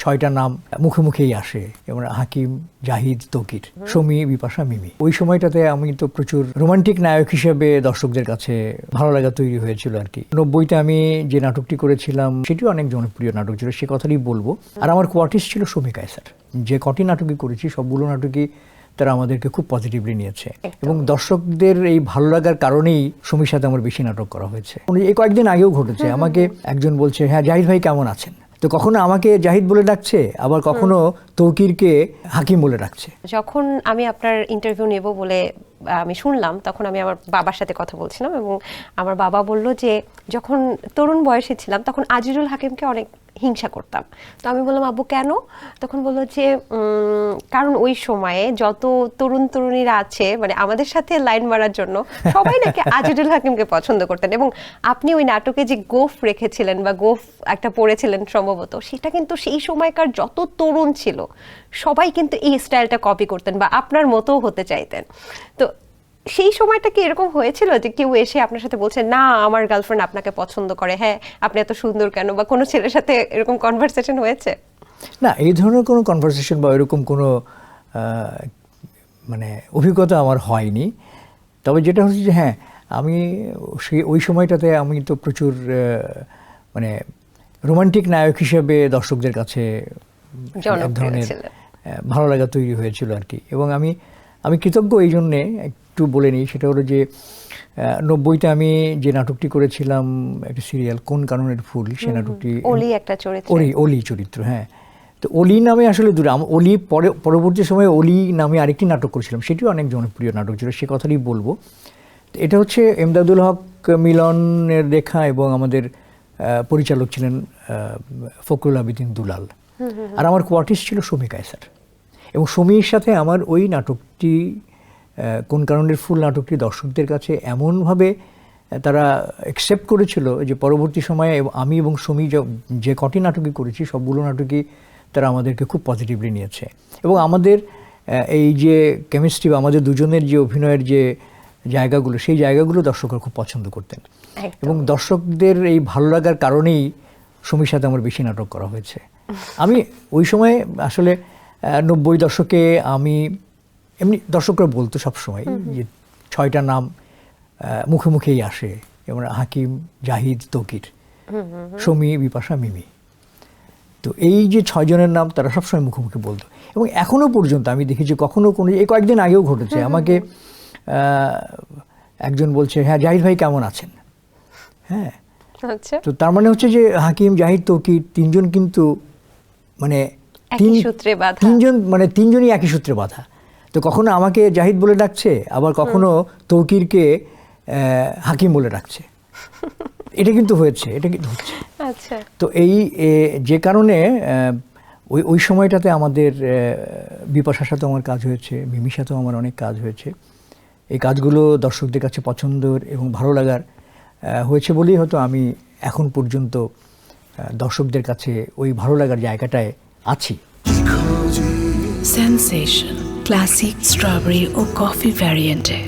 6টা নাম মুখে মুখেই আসে, যেমন হাকিম, জাহিদ, তৌকির, শমী, বিপাশা, মিমি। ওই সময়টাতে আমি তো প্রচুর রোমান্টিক নায়ক হিসেবে দর্শকদের কাছে ভালো লাগা তৈরি হয়েছিল আর কি। 90তে আমি যে নাটকটি করেছিলাম সেটিও অনেক জনপ্রিয় নাটক ছিল, সে কথাটাই বলবো। আর আমার কোয়ার্টিস্ট ছিল শমী কায়সার। যে কটি নাটকই করেছি সবগুলো নাটকই তারা আমাদেরকে খুব পজিটিভলি নিয়েছে এবং দর্শকদের এই ভালো লাগার কারণেই শমীর সাথে আমার বেশি নাটক করা হয়েছে। এই কয়েকদিন আগেও ঘটেছে, আমাকে একজন বলছে, হ্যাঁ জাহিদ ভাই কেমন আছেন? তো কখনো আমাকে জাহিদ বলে ডাকছে, আবার কখনো তৌকিরকে হাকিম বলে ডাকছে। যখন আমি আপনার ইন্টারভিউ নেব বলে আমি শুনলাম, তখন আমি আমার বাবার সাথে কথা বলছিলাম এবং আমার বাবা বলল যে যখন তরুণ বয়সে ছিলাম তখন আজিজুল হাকিমকে অনেক হিংসা করতাম। তো আমি বললাম আব্বু কেন? তখন বললো যে কারণ ওই সময়ে যত তরুণ তরুণীরা আছে মানে আমাদের সাথে লাইন মারার জন্য সবাই নাকি আজিজুল হাকিমকে পছন্দ করতেন, এবং আপনি ওই নাটকে যে গোফ রেখেছিলেন বা গোফ একটা পড়েছিলেন সম্ভবত, সেটা কিন্তু সেই সময়কার যত তরুণ ছিল সবাই কিন্তু এই স্টাইলটা কপি করতেন বা আপনার মতো হতে চাইতেন। তো সেই সময়টা কি এরকম হয়েছিল যে কেউ এসে আপনার সাথে বলছে না আমার গার্লফ্রেন্ড আপনাকে পছন্দ করে, হ্যাঁ আপনি এত সুন্দর কেন, বা কোনো ছেলের সাথে এরকম কনভারসেশন হয়েছে? না, এই ধরনের কোনো কনভারসেশন বা এরকম কোনো মানে অভিজ্ঞতা আমার হয়নি। তবে যেটা হচ্ছে যে হ্যাঁ, আমি ওই সময়টাতে আমি তো প্রচুর মানে রোমান্টিক নায়ক হিসেবে দর্শকদের কাছে এক ধরনের ভালো লাগা তৈরি হয়েছিল আর কি। এবং আমি কৃতজ্ঞ এই জন্যে, একটু বলে নিই, সেটা হলো যে 90তে আমি যে নাটকটি করেছিলাম একটা সিরিয়াল কোন কাননের ফুল, সে নাটকটি অলি চরিত্র, হ্যাঁ। তো অলি নামে আসলে অলি পরবর্তী সময়ে অলি নামে আরেকটি নাটক করেছিলাম, সেটিও অনেক জনপ্রিয় নাটক ছিল, সে কথাটাই বলবো। এটা হচ্ছে এমদাদুল হক মিলনের লেখা এবং আমাদের পরিচালক ছিলেন ফখরুল আবেদিন দুলাল, আর আমার কোয়ার্টিস্ট ছিল শমী কায়সার। এবং শমীর সাথে আমার ওই নাটকটি কোন কারণের ফুল নাটকটি দর্শকদের কাছে এমনভাবে তারা অ্যাকসেপ্ট করেছিল যে পরবর্তী সময়ে আমি এবং শমী যে কটি নাটকই করেছি সবগুলো নাটকই তারা আমাদেরকে খুব পজিটিভলি নিয়েছে। এবং আমাদের এই যে কেমিস্ট্রি বা আমাদের দুজনের যে অভিনয়ের যে জায়গাগুলো, সেই জায়গাগুলো দর্শকরা খুব পছন্দ করতেন এবং দর্শকদের এই ভালো লাগার কারণেই শমীর সাথে আমার বেশি নাটক করা হয়েছে। আমি ওই সময় আসলে 90 দশকে আমি এমনি দর্শকরা বলতো সবসময় যে 6টা নাম মুখে মুখেই আসে, যেমন হাকিম, জাহিদ, তৌকির, শমী, বিপাশা, মিমি। তো এই যে 6 জনের নাম তারা সবসময় মুখে মুখে বলতো এবং এখনো পর্যন্ত আমি দেখেছি কখনো কোনো, এই কয়েকদিন আগেও ঘটেছে, আমাকে একজন বলছে, হ্যাঁ জাহিদ ভাই কেমন আছেন? হ্যাঁ, তো তার মানে হচ্ছে যে হাকিম, জাহিদ, তৌকির তিনজন কিন্তু মানে তিনজনই একই সূত্রে বাঁধা। তো কখনো আমাকে জাহিদ বলে ডাকছে, আবার কখনো তৌকিরকে হাকিম বলে ডাকছে। এটা কিন্তু হয়েছে, এটা কিন্তু হচ্ছে। আচ্ছা, তো এই যে কারণে ওই সময়টাতে আমাদের বিপাশার সাথেও আমার কাজ হয়েছে, মিমির সাথেও আমার অনেক কাজ হয়েছে। এই কাজগুলো দর্শকদের কাছে পছন্দের এবং ভালো লাগার হয়েছে বলেই হয়তো আমি এখন পর্যন্ত দর্শকদের কাছে ওই ভালো লাগার জায়গাটায় আছি। সেন্সেশন ক্লাসিক স্ট্রবেরি ও কফি ভ্যারিয়েন্টে